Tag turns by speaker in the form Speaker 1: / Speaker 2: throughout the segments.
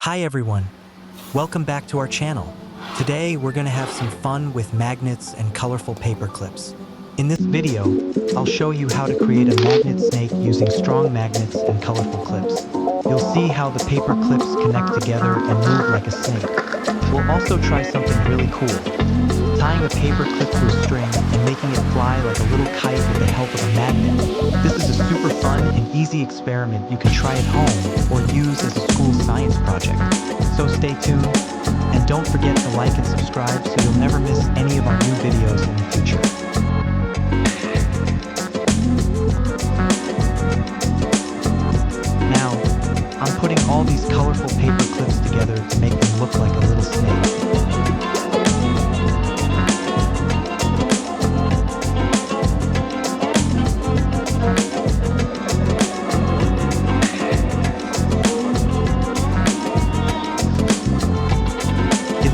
Speaker 1: Hi everyone, welcome back to our channel. Today we're going to have some fun with magnets and colorful paper clips. In this video, I'll show you how to create a magnet snake using strong magnets and colorful clips. You'll see how the paper clips connect together and move like a snake. We'll also try something really cool, tying a paper clip to a string and making it fly like a little kite with the help of a magnet. This is a super fun and easy experiment you can try at home or use as a school science project. So stay tuned, and don't forget to like and subscribe so you'll never miss any of our new videos in the future. Now, I'm putting all these colorful paper clips together to make them look like a little snake.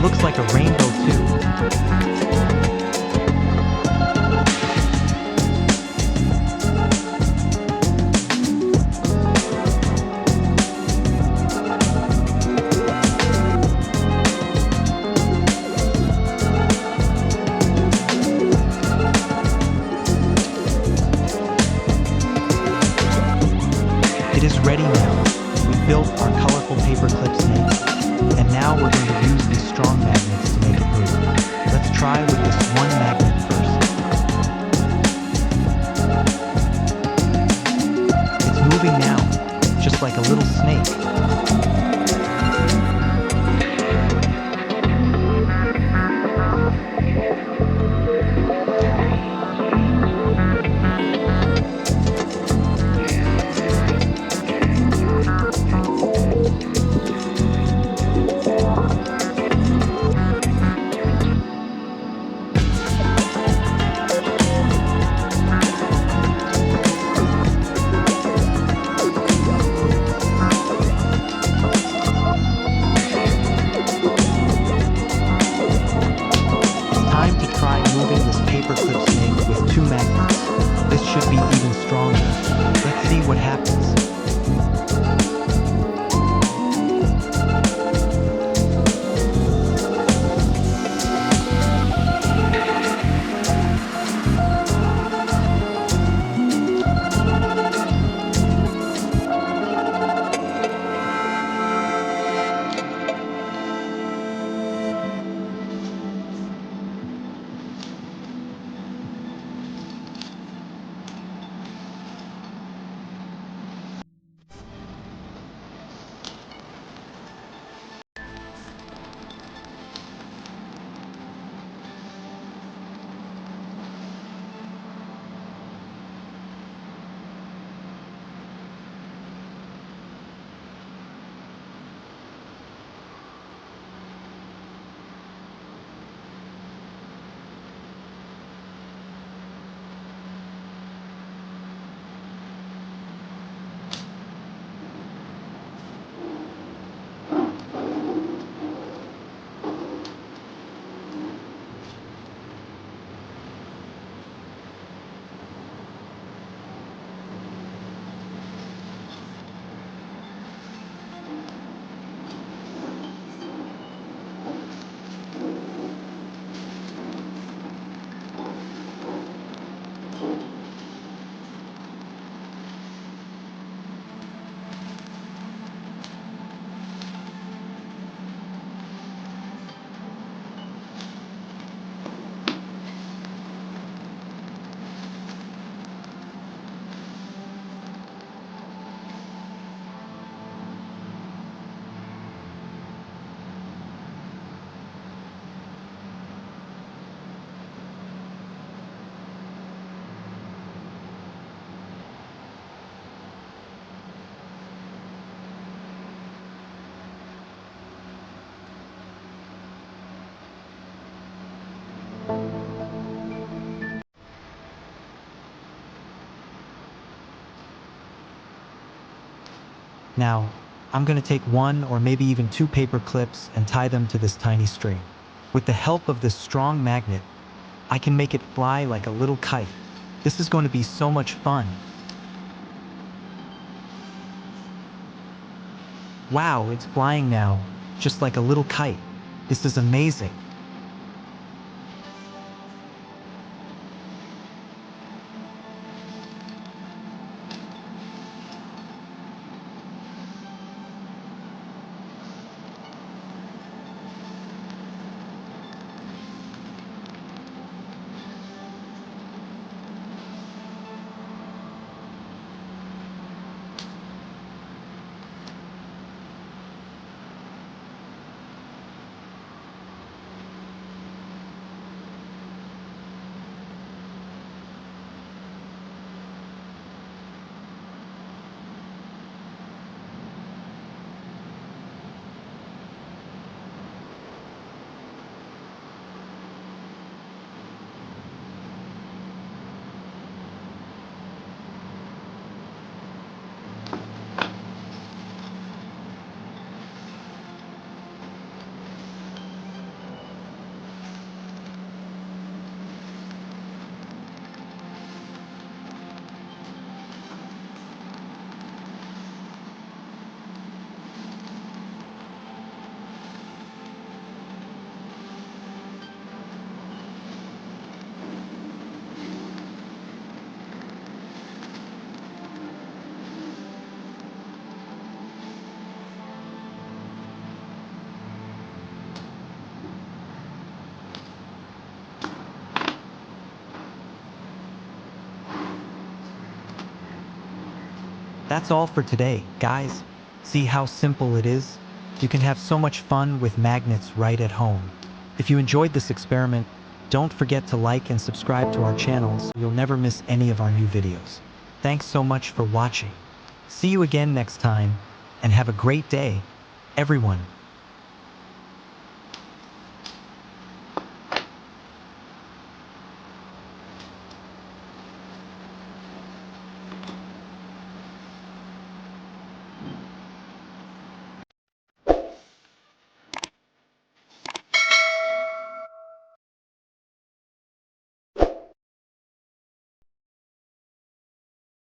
Speaker 1: Looks like a rainbow too. It is ready now. We built our colorful paper clip snake. And now we're going to use these strong magnets to make it move. Let's try with this one magnet first. It's moving now, just like a little snake. Moving this paper clip snake with two magnets. This should be even stronger. Let's see what happens. Now, I'm going to take one or maybe even two paper clips and tie them to this tiny string. With the help of this strong magnet, I can make it fly like a little kite. This is going to be so much fun. Wow, it's flying now, just like a little kite. This is amazing. That's all for today, guys. See how simple it is? You can have so much fun with magnets right at home. If you enjoyed this experiment, don't forget to like and subscribe to our channel so you'll never miss any of our new videos. Thanks so much for watching. See you again next time, and have a great day, everyone.